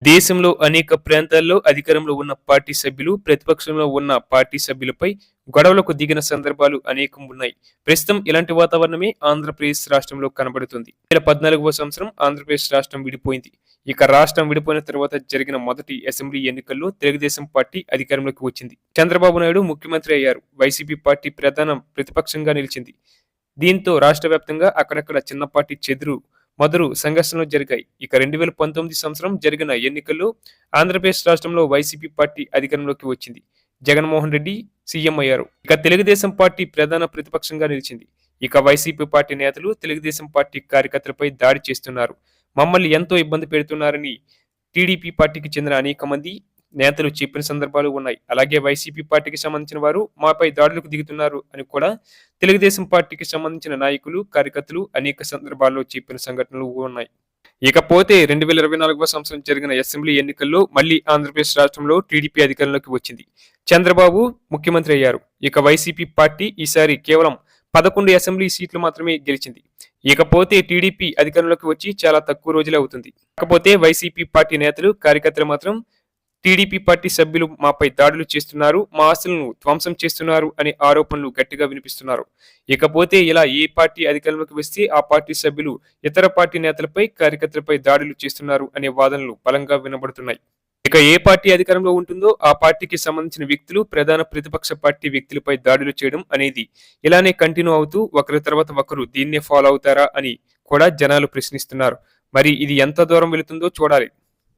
దేశంలో అనేక ప్రాంతాల్లో అధికారంలో ఉన్న పార్టీ సభ్యులు ప్రతిపక్షంలో ఉన్న పార్టీ సభ్యులపై గొడవలకు దిగిన సందర్భాలు అనేకం ఉన్నాయి. ప్రస్తుతం ఇలాంటి వాతావరణమే ఆంధ్రప్రదేశ్ రాష్ట్రంలో కనబడుతుంది. 2014వ సంవత్సరం ఆంధ్రప్రదేశ్ రాష్ట్రం విడిపోయింది. ఇక రాష్ట్రం విడిపోయిన తర్వాత జరిగిన మొదటి అసెంబ్లీ ఎన్నికల్లో తెలుగుదేశం పార్టీ అధికారంలోకి వచ్చింది. చంద్రబాబు నాయుడు ముఖ్యమంత్రి అయ్యారు. వైసీపీ పార్టీ ప్రధాన ప్రతిపక్షంగా నిలిచింది. దీంతో రాష్ట్ర వ్యాప్తంగా అక్కడక్కడ చిన్నపాటి మొదలు సంఘర్షణలు జరిగాయి. ఇక 2019 సంవత్సరం జరిగిన ఎన్నికల్లో ఆంధ్రప్రదేశ్ రాష్ట్రంలో వైసీపీ పార్టీ అధికారంలోకి వచ్చింది. జగన్మోహన్ రెడ్డి సీఎం అయ్యారు. ఇక తెలుగుదేశం పార్టీ ప్రధాన ప్రతిపక్షంగా నిలిచింది. ఇక వైసీపీ పార్టీ నేతలు తెలుగుదేశం పార్టీ కార్యకర్తలపై దాడి చేస్తున్నారు, మమ్మల్ని ఎంతో ఇబ్బంది పెడుతున్నారని టీడీపీ పార్టీకి చెందిన అనేక మంది నేతలు చెప్పిన సందర్భాలు ఉన్నాయి. అలాగే వైసీపీ పార్టీకి సంబంధించిన వారు మాపై దాడులకు దిగుతున్నారు అని కూడా తెలుగుదేశం పార్టీకి సంబంధించిన నాయకులు, కార్యకర్తలు అనేక సందర్భాల్లో చెప్పిన సంఘటనలు ఉన్నాయి. ఇకపోతే 2024వ సంవత్సరం జరిగిన అసెంబ్లీ ఎన్నికల్లో మళ్లీ ఆంధ్రప్రదేశ్ రాష్ట్రంలో టీడీపీ అధికారంలోకి వచ్చింది. చంద్రబాబు ముఖ్యమంత్రి అయ్యారు. ఇక వైసీపీ పార్టీ ఈసారి కేవలం 11 అసెంబ్లీ సీట్లు మాత్రమే గెలిచింది. ఇకపోతే టీడీపీ అధికారంలోకి వచ్చి చాలా తక్కువ రోజులే అవుతుంది. కాకపోతే వైసీపీ పార్టీ నేతలు, కార్యకర్తలు మాత్రం టీడీపీ పార్టీ సభ్యులు మాపై దాడులు చేస్తున్నారు, మా ఆస్తులను ధ్వంసం చేస్తున్నారు అనే ఆరోపణలు గట్టిగా వినిపిస్తున్నారు. ఇకపోతే ఇలా ఏ పార్టీ అధికారంలోకి వస్తే ఆ పార్టీ సభ్యులు ఇతర పార్టీ నేతలపై, కార్యకర్తలపై దాడులు చేస్తున్నారు అనే వాదనలు బలంగా వినబడుతున్నాయి. ఇక ఏ పార్టీ అధికారంలో ఉంటుందో ఆ పార్టీకి సంబంధించిన వ్యక్తులు ప్రధాన ప్రతిపక్ష పార్టీ వ్యక్తులపై దాడులు చేయడం అనేది ఇలానే కంటిన్యూ అవుతూ ఒకరి తర్వాత ఒకరు దీన్నే ఫాలో అవుతారా అని కూడా జనాలు ప్రశ్నిస్తున్నారు. మరి ఇది ఎంత దూరం వెళుతుందో చూడాలి.